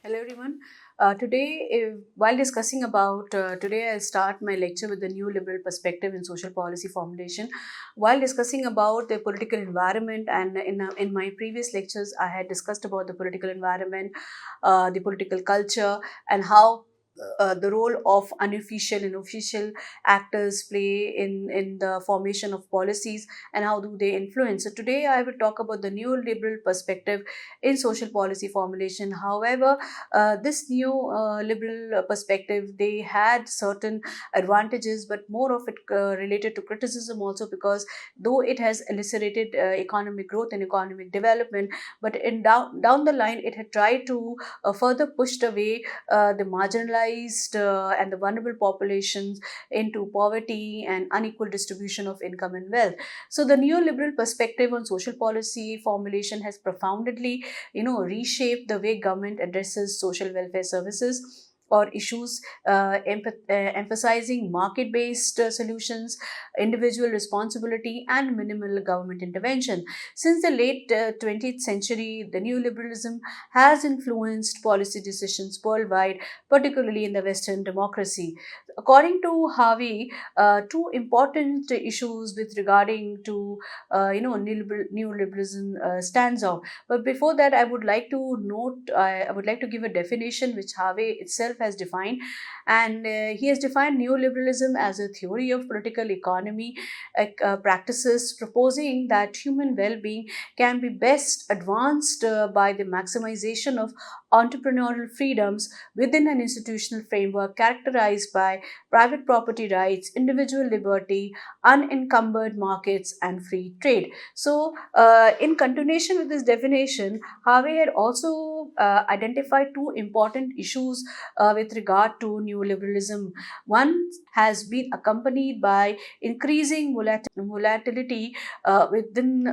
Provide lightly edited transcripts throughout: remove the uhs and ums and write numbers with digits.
Hello everyone. While discussing about today, I start my lecture with the new liberal perspective in social policy formulation. While discussing about the political environment, and in my previous lectures, I had discussed about the political environment, the political culture, and how the role of unofficial and official actors play in the formation of policies and how do they influence. So today, I will talk about the new liberal perspective in social policy formulation. However, this new liberal perspective, they had certain advantages, but more of it related to criticism also, because though it has elicited economic growth and economic development, but down the line it had tried to further pushed away the marginalized and the vulnerable populations into poverty and unequal distribution of income and wealth. So the neoliberal perspective on social policy formulation has profoundly reshape the way government addresses social welfare services or issues, emphasizing market based solutions, individual responsibility, and minimal government intervention. Since the late 20th century, the neoliberalism has influenced policy decisions worldwide, particularly in the Western democracy. According to Harvey, two important issues with regarding to neoliberalism stands out. But before that, I would like to I would like to give a definition which Harvey itself has defined. And he has defined neoliberalism as a theory of political economy practices proposing that human well being can be best advanced by the maximization of entrepreneurial freedoms within an institutional framework characterized by private property rights, individual liberty, unencumbered markets, and free trade. So, in continuation with this definition, Harvey had also identified two important issues with regard to neoliberalism. One has been accompanied by increasing volatility within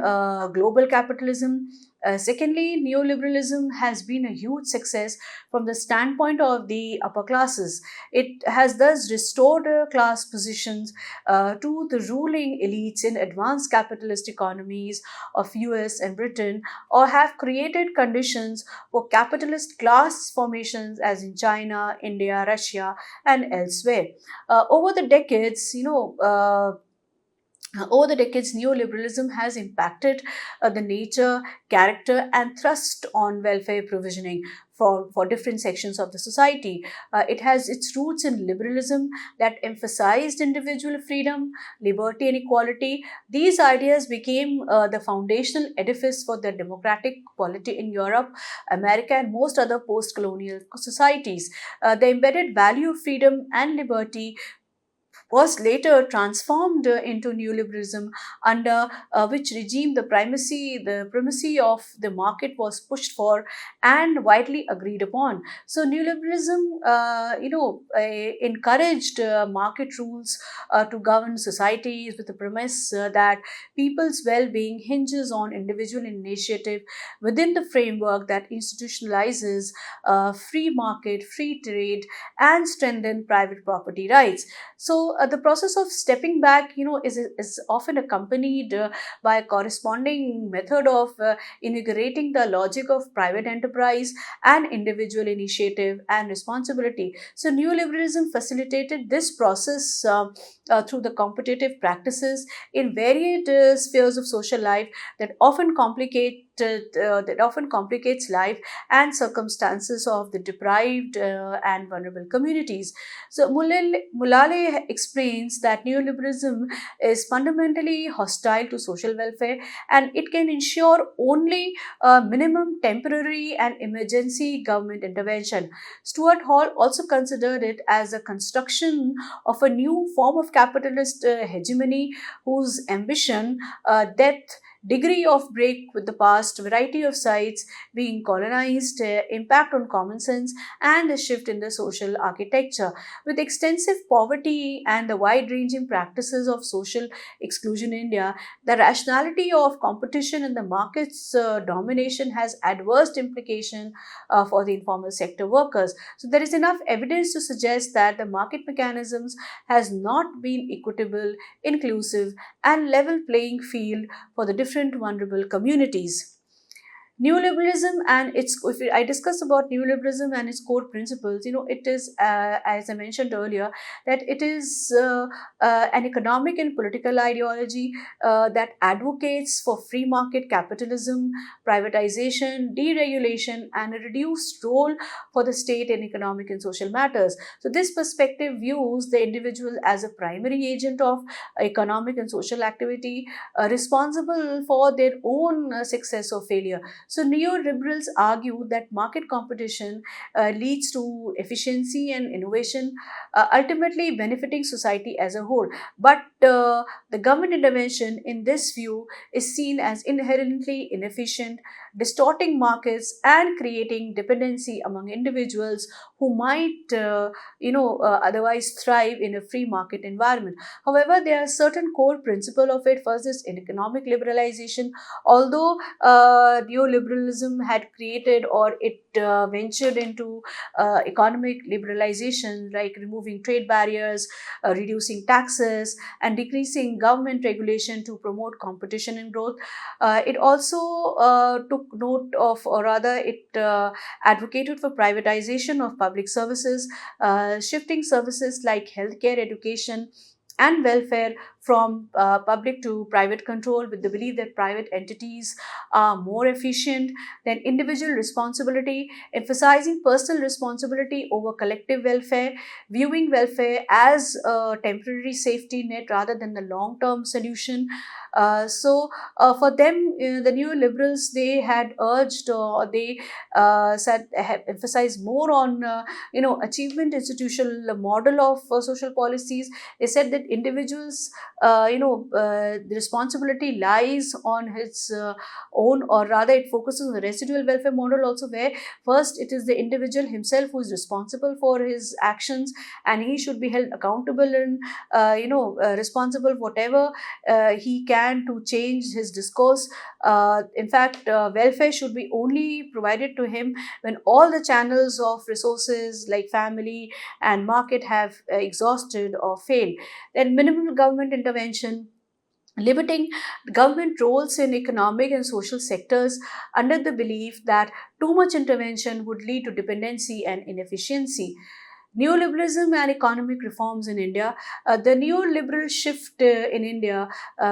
global capitalism. Secondly, neoliberalism has been a huge success from the standpoint of the upper classes. It has thus restored class positions to the ruling elites in advanced capitalist economies of US and Britain, or have created conditions for capitalist class formations as in China, India, Russia, and elsewhere. Over the decades, over the decades, neoliberalism has impacted the nature, character, and thrust on welfare provisioning for different sections of the society. It has its roots in liberalism that emphasized individual freedom, liberty, and equality. These ideas became the foundational edifice for the democratic polity in Europe, America, and most other post colonial societies. The embedded value of freedom and liberty was later transformed into neoliberalism, under which regime the primacy of the market was pushed for and widely agreed upon. So neoliberalism, encouraged market rules to govern societies with the premise that people's well-being hinges on individual initiative within the framework that institutionalizes free market, free trade, and strengthen private property rights. So the process of stepping back, is often accompanied by a corresponding method of integrating the logic of private enterprise and individual initiative and responsibility. So neoliberalism facilitated this process through the competitive practices in varied spheres of social life that often complicates life and circumstances of the deprived and vulnerable communities. So Mulale explains that neoliberalism is fundamentally hostile to social welfare, and it can ensure only minimum temporary and emergency government intervention. Stuart Hall also considered it as a construction of a new form of capitalist hegemony whose ambition, depth, degree of break with the past, variety of sites being colonized, impact on common sense, and a shift in the social architecture. With extensive poverty and the wide ranging practices of social exclusion in India, the rationality of competition in the market's domination has adverse implication for the informal sector workers. So there is enough evidence to suggest that the market mechanisms has not been equitable, inclusive, and level playing field for the different vulnerable communities. Neoliberalism and its, if I discuss about neoliberalism and its core principles, it is, as I mentioned earlier, that it is an economic and political ideology that advocates for free market capitalism, privatization, deregulation, and a reduced role for the state in economic and social matters. So, this perspective views the individual as a primary agent of economic and social activity, responsible for their own success or failure. So, neoliberals argue that market competition leads to efficiency and innovation, ultimately benefiting society as a whole. But the government intervention in this view is seen as inherently inefficient, distorting markets and creating dependency among individuals who might, otherwise thrive in a free market environment. However, there are certain core principles of it. First is in economic liberalization. Although neoliberalism had created, or it ventured into economic liberalization, like removing trade barriers, reducing taxes, and decreasing government regulation to promote competition and growth. It also took note of, or rather, it advocated for privatization of public services, shifting services like healthcare, education, and welfare from public to private control, with the belief that private entities are more efficient than individual responsibility, emphasizing personal responsibility over collective welfare, viewing welfare as a temporary safety net rather than the long term solution. For them, the neoliberals, they had urged, or they said, have emphasized more on achievement institutional model of social policies. They said that individuals, the responsibility lies on his own, or rather it focuses on the residual welfare model also, where first it is the individual himself who is responsible for his actions, and he should be held accountable and responsible whatever he can to change his discourse. In fact, welfare should be only provided to him when all the channels of resources like family and market have exhausted or failed. Then minimal government intervention, limiting government roles in economic and social sectors under the belief that too much intervention would lead to dependency and inefficiency. Neoliberalism and economic reforms in India. The neoliberal shift in India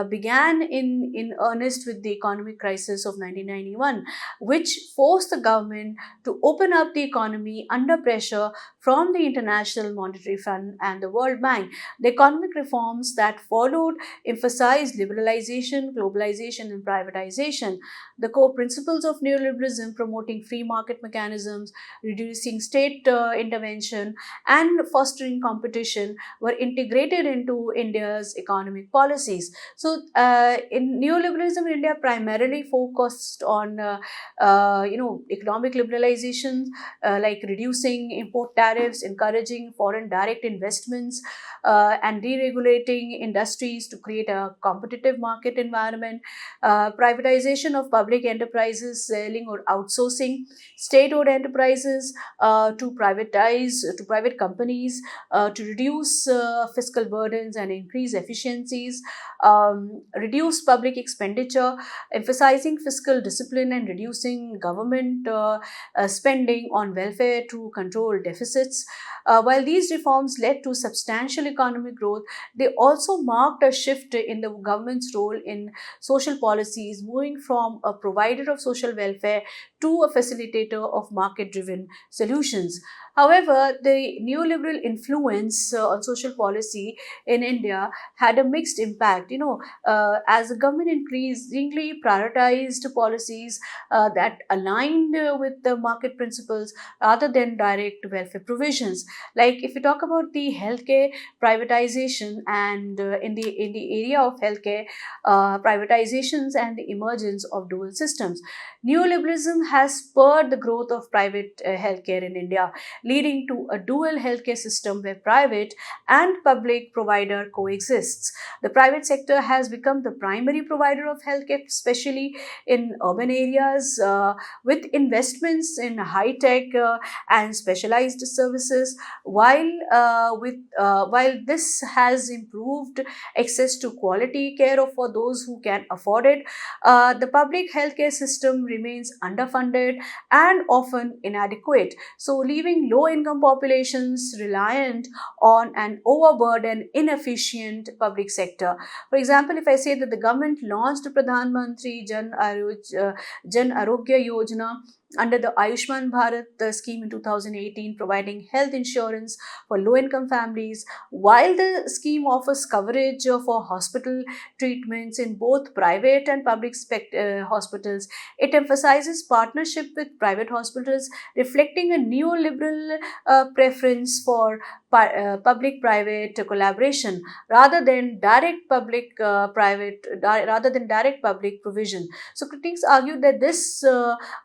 began in earnest with the economic crisis of 1991, which forced the government to open up the economy under pressure from the International Monetary Fund and the World Bank. The economic reforms that followed emphasized liberalization, globalization, and privatization. The core principles of neoliberalism, promoting free market mechanisms, reducing state intervention, and fostering competition, were integrated into India's economic policies. So, in neoliberalism in India primarily focused on, economic liberalization, like reducing import tariffs, encouraging foreign direct investments, and deregulating industries to create a competitive market environment, privatization of public enterprises, selling or outsourcing state-owned enterprises to private companies, to reduce fiscal burdens and increase efficiencies, reduce public expenditure, emphasizing fiscal discipline and reducing government spending on welfare to control deficits. While these reforms led to substantial economic growth, they also marked a shift in the government's role in social policies, moving from a provider of social welfare to a facilitator of market driven solutions. However, the neoliberal influence on social policy in India had a mixed impact. As the government increasingly prioritized policies that aligned with the market principles rather than direct welfare provisions. Like if you talk about the healthcare privatization, and in the area of healthcare privatizations and the emergence of dual systems, neoliberalism has spurred the growth of private healthcare in India. leading to a dual healthcare system where private and public provider coexists. The private sector has become the primary provider of healthcare, especially in urban areas, with investments in high tech and specialized services. While this has improved access to quality care for those who can afford it, the public healthcare system remains underfunded and often inadequate, so leaving low income populations reliant on an overburdened, inefficient public sector. For example, if I say that the government launched Pradhan Mantri Jan Arogya Yojana under the Ayushman Bharat scheme in 2018, providing health insurance for low income families. While the scheme offers coverage for hospital treatments in both private and public hospitals, it emphasizes partnership with private hospitals, reflecting a neoliberal preference for public private collaboration rather than direct public provision. So critics argue that this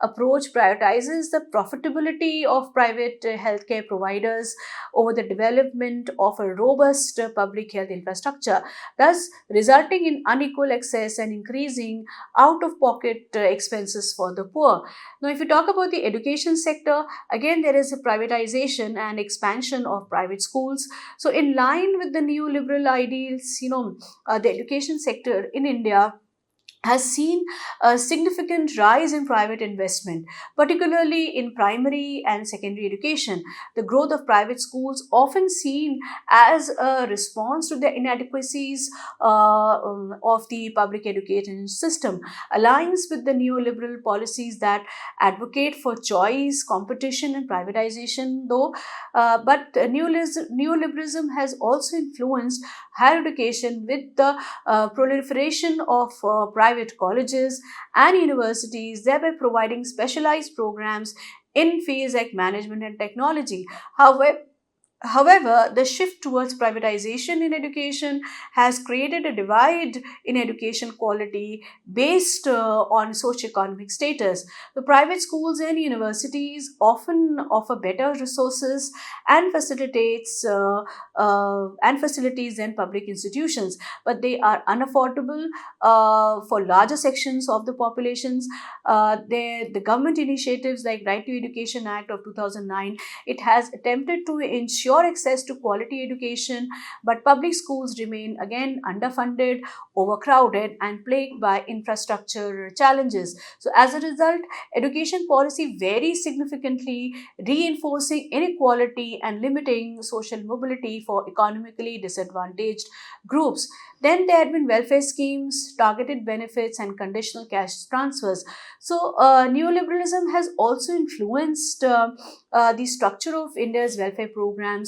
approach prioritizes the profitability of private healthcare providers over the development of a robust public health infrastructure, thus resulting in unequal access and increasing out of pocket expenses for the poor. Now, if you talk about the education sector, again there is a privatization and expansion of private schools. So, in line with the neoliberal ideals, the education sector in India has seen a significant rise in private investment, particularly in primary and secondary education. The growth of private schools, often seen as a response to the inadequacies of the public education system, aligns with the neoliberal policies that advocate for choice, competition, and privatization, though. But neoliberalism has also influenced higher education with the proliferation of private colleges and universities, thereby providing specialized programs in fields like management and technology. However, the shift towards privatization in education has created a divide in education quality based on socioeconomic status. The private schools and universities often offer better resources and facilities than public institutions, but they are unaffordable for larger sections of the populations. The government initiatives like Right to Education Act of 2009, it has attempted to ensure access to quality education, but public schools remain again underfunded, overcrowded, and plagued by infrastructure challenges. So, as a result, education policy varies significantly, reinforcing inequality and limiting social mobility for economically disadvantaged groups. Then there had been welfare schemes, targeted benefits, and conditional cash transfers. So, neoliberalism has also influenced the structure of India's welfare programs,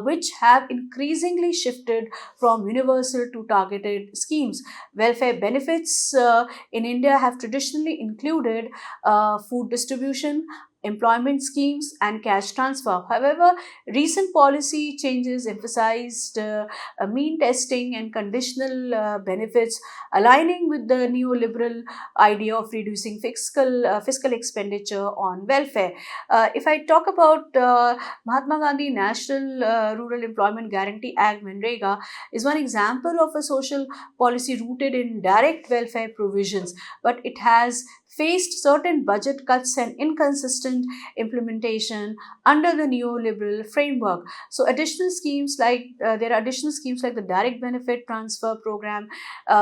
which have increasingly shifted from universal to targeted schemes. Welfare benefits in India have traditionally included food distribution, employment schemes, and cash transfer. However, recent policy changes emphasized mean testing and conditional benefits, aligning with the neoliberal idea of reducing fiscal expenditure on welfare. If I talk about Mahatma Gandhi National Rural Employment Guarantee Act, Manrega, is one example of a social policy rooted in direct welfare provisions, but it has faced certain budget cuts and inconsistent implementation under the neoliberal framework. So, there are additional schemes like the direct benefit transfer program,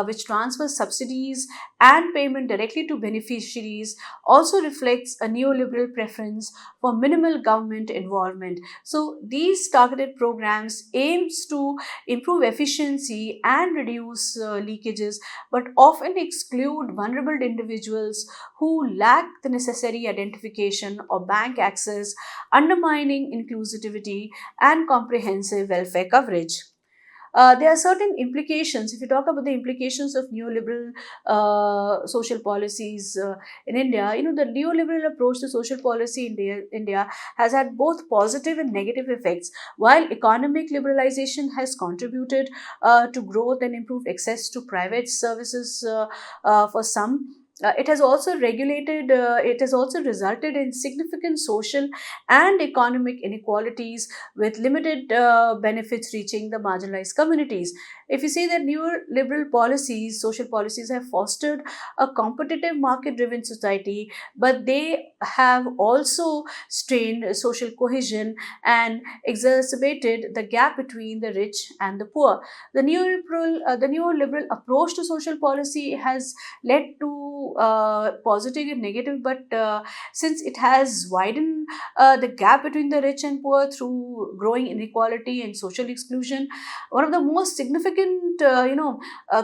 which transfers subsidies and payment directly to beneficiaries, also reflects a neoliberal preference for minimal government involvement. So, these targeted programs aims to improve efficiency and reduce leakages, but often exclude vulnerable individuals who lack the necessary identification or bank access, undermining inclusivity and comprehensive welfare coverage. There are certain implications. If you talk about the implications of neoliberal social policies in India, the neoliberal approach to social policy in India has had both positive and negative effects. While economic liberalization has contributed to growth and improved access to private services for some, it has also regulated, it has also resulted in significant social and economic inequalities with limited benefits reaching the marginalized communities. If you see that neoliberal policies, social policies have fostered a competitive market driven society, but they have also strained social cohesion and exacerbated the gap between the rich and the poor. The neoliberal approach to social policy has led to positive and negative, but since it has widened the gap between the rich and poor through growing inequality and social exclusion, one of the most significant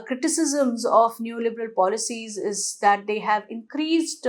criticisms of neoliberal policies is that they have increased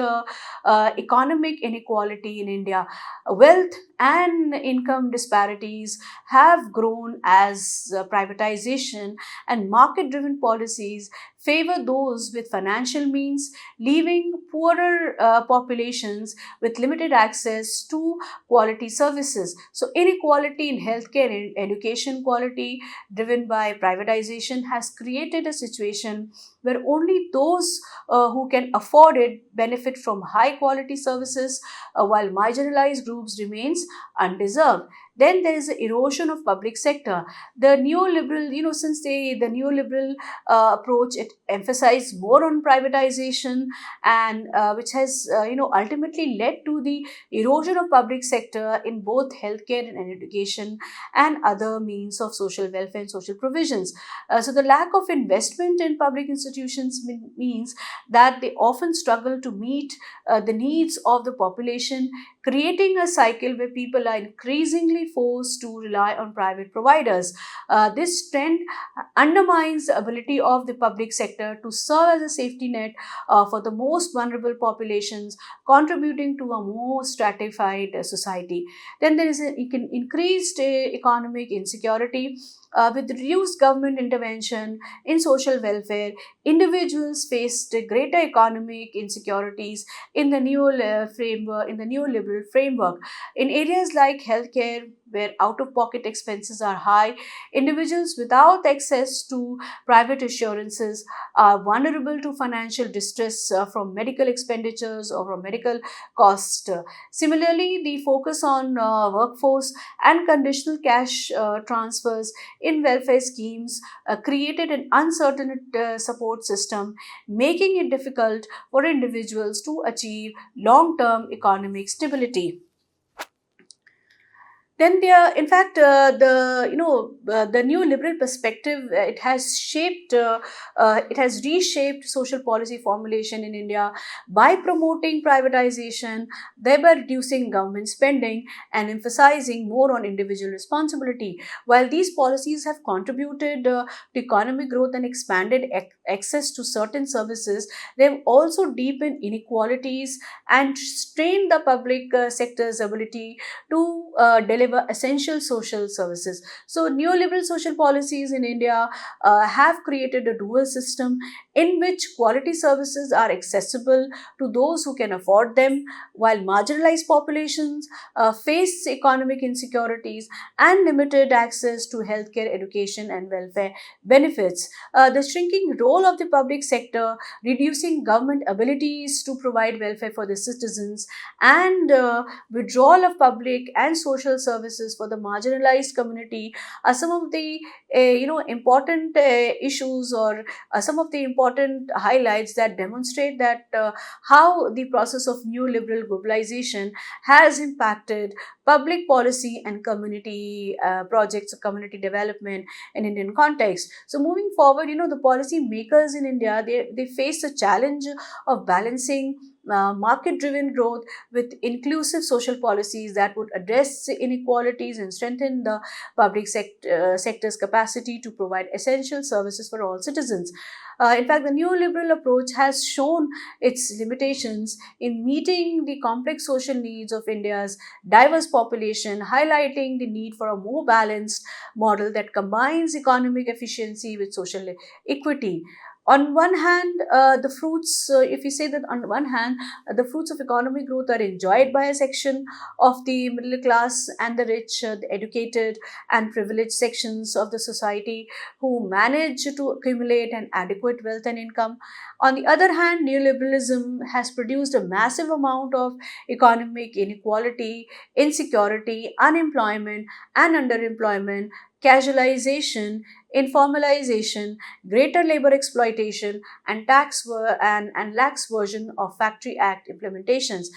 economic inequality in India. Wealth and income disparities have grown as privatization and market driven policies favor those with financial means, leaving poorer populations with limited access to quality services. So, inequality in healthcare and education quality driven by privatization has created a situation where only those who can afford it benefit from high quality services, while marginalized groups remains undeserved. Then there is the erosion of public sector. The neoliberal, since the neoliberal approach, it emphasized more on privatization, and which has ultimately led to the erosion of public sector in both healthcare and education and other means of social welfare and social provisions. So the lack of investment in public institutions means that they often struggle to meet the needs of the population, creating a cycle where people are increasingly forced to rely on private providers. This trend undermines the ability of the public sector to serve as a safety net for the most vulnerable populations, contributing to a more stratified society. Then there is an increased economic insecurity. With reduced government intervention in social welfare, individuals faced greater economic insecurities in the neoliberal framework. In areas like healthcare, where out-of-pocket expenses are high, individuals without access to private assurances are vulnerable to financial distress from medical expenditures or from medical costs. Similarly, the focus on workforce and conditional cash transfers in welfare schemes created an uncertain support system, making it difficult for individuals to achieve long term economic stability. Then there, in fact, the new liberal perspective, it has reshaped social policy formulation in India by promoting privatization, thereby reducing government spending and emphasizing more on individual responsibility. While these policies have contributed to economic growth and expanded access to certain services, they have also deepened inequalities and strained the public sector's ability to deliver essential social services. So, neoliberal social policies in India have created a dual system in which quality services are accessible to those who can afford them, while marginalized populations face economic insecurities and limited access to healthcare, education, and welfare benefits. The shrinking role of the public sector, reducing government abilities to provide welfare for the citizens, and withdrawal of public and social services for the marginalized community are some of the important issues, or some of the important highlights that demonstrate that how the process of new liberal globalization has impacted public policy and community projects of community development in Indian context. So moving forward, the policy makers in India, they face the challenge of balancing market driven growth with inclusive social policies that would address inequalities and strengthen the sector's capacity to provide essential services for all citizens. In fact, the neoliberal approach has shown its limitations in meeting the complex social needs of India's diverse population, highlighting the need for a more balanced model that combines economic efficiency with social equity. On one hand, the fruits, if you say that on one hand, the fruits of economic growth are enjoyed by a section of the middle class and the rich, the educated and privileged sections of the society who manage to accumulate an adequate wealth and income. On the other hand, neoliberalism has produced a massive amount of economic inequality, insecurity, unemployment, and underemployment, casualization, informalization, greater labor exploitation, and and lax version of Factory Act implementations.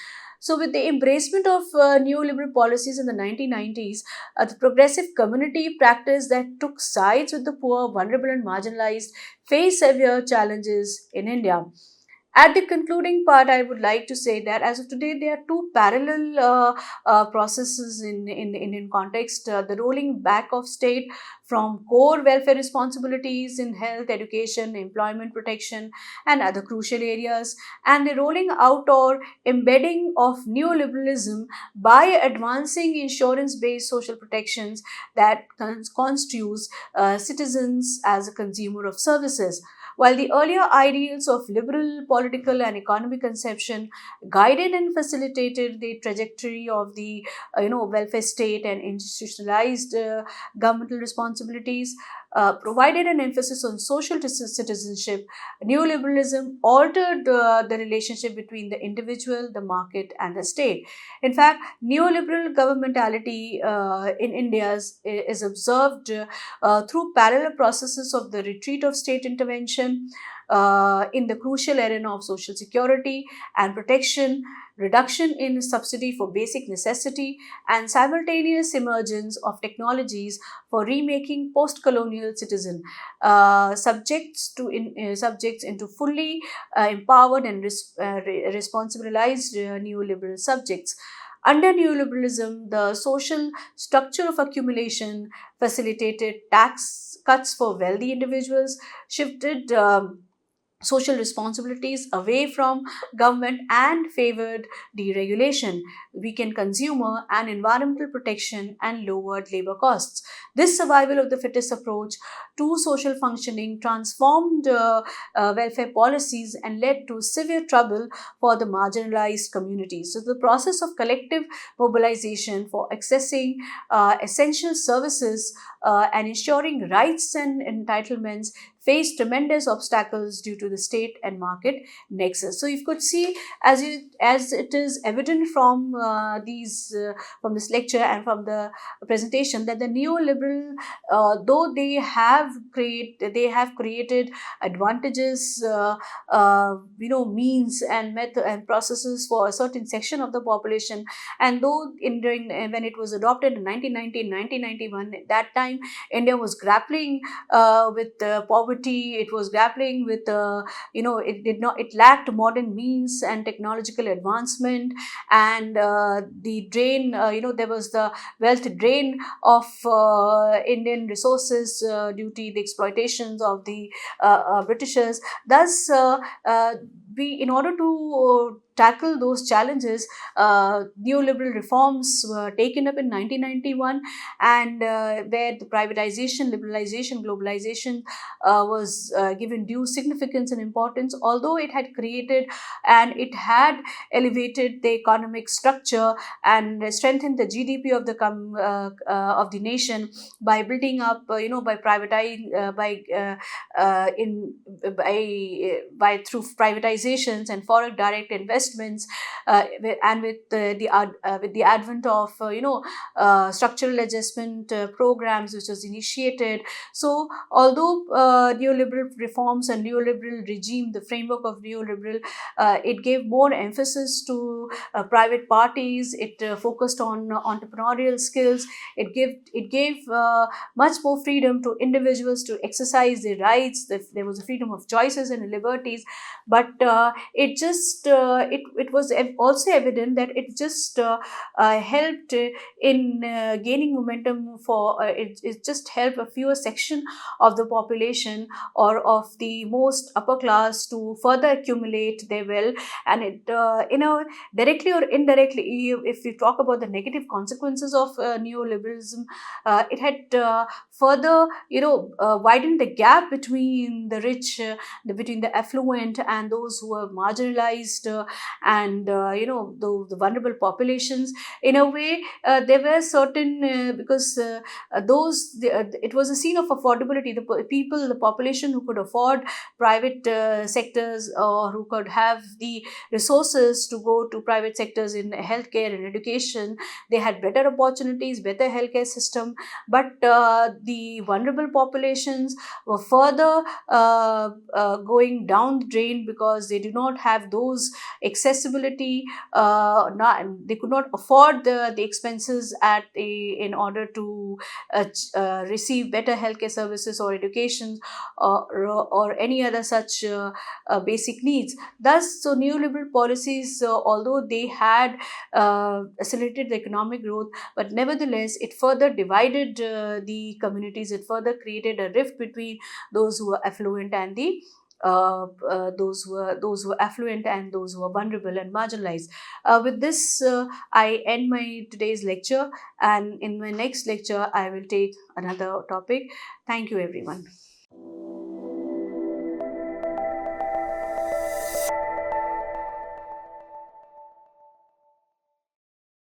So, with the embracement of neoliberal policies in the 1990s, the progressive community practice that took sides with the poor, vulnerable, and marginalized face severe challenges in India. At the concluding part, I would like to say that as of today, there are two parallel processes in the Indian context. The rolling back of state from core welfare responsibilities in health, education, employment protection, and other crucial areas, and the rolling out or embedding of neoliberalism by advancing insurance-based social protections that constitutes citizens as a consumer of services. While the earlier ideals of liberal political and economic conception guided and facilitated the trajectory of the welfare state and institutionalized governmental responsibilities, provided an emphasis on social citizenship, neoliberalism altered the relationship between the individual, the market, and the state. In fact, neoliberal governmentality in India is observed through parallel processes of the retreat of state intervention in the crucial arena of social security and protection, reduction in subsidy for basic necessity, and simultaneous emergence of technologies for remaking post-colonial citizen subjects into fully empowered and responsibilized neoliberal subjects. Under neoliberalism, the social structure of accumulation facilitated tax cuts for wealthy individuals, shifted social responsibilities away from government, and favored deregulation, weakened consumer and environmental protection, and lowered labor costs. This survival of the fittest approach to social functioning transformed welfare policies and led to severe trouble for the marginalized communities. So, the process of collective mobilization for accessing essential services and ensuring rights and entitlements face tremendous obstacles due to the state and market nexus. So you could see, as it is evident from these from this lecture and from the presentation, that the neoliberal, though they have created advantages, means and method and processes for a certain section of the population, and though in during when it was adopted in 1990 1991, at that time India was grappling with poverty. It was grappling with it lacked modern means and technological advancement, and the drain, there was the wealth drain of Indian resources due to the exploitations of the Britishers. Thus, we in order to tackle those challenges, neoliberal reforms were taken up in 1991, and where the privatization, liberalization, globalization was given due significance and importance, although it had created and it had elevated the economic structure and strengthened the GDP of the nation by building up, by privatizing, by through privatizations and foreign direct investments, and with the advent of structural adjustment programs which was initiated. So although neoliberal reforms and neoliberal regime, the framework of neoliberal, it gave more emphasis to private parties. It focused on entrepreneurial skills. It gave much more freedom to individuals to exercise their rights. There was a freedom of choices and liberties, but it it was also evident that it just helped in gaining momentum for it just helped a fewer section of the population or of the most upper class to further accumulate their wealth. And it directly or indirectly, if we talk about the negative consequences of neoliberalism, it had further widened the gap between the rich, between the affluent and those who are marginalized, and the vulnerable populations. In a way, there were certain because it was a scene of affordability. The population who could afford private sectors, or who could have the resources to go to private sectors in healthcare and education, they had better opportunities, better healthcare system. But the vulnerable populations were further going down the drain, because they do not have those accessibility, they could not afford the expenses in order to receive better healthcare services or education, or any other such basic needs. Thus, so neoliberal policies, although they had accelerated the economic growth, but nevertheless it further divided the communities. It further created a rift between those who were affluent and the those who were affluent and those who were vulnerable and marginalized. With this, I end my today's lecture, and in my next lecture, I will take another topic. Thank you, everyone.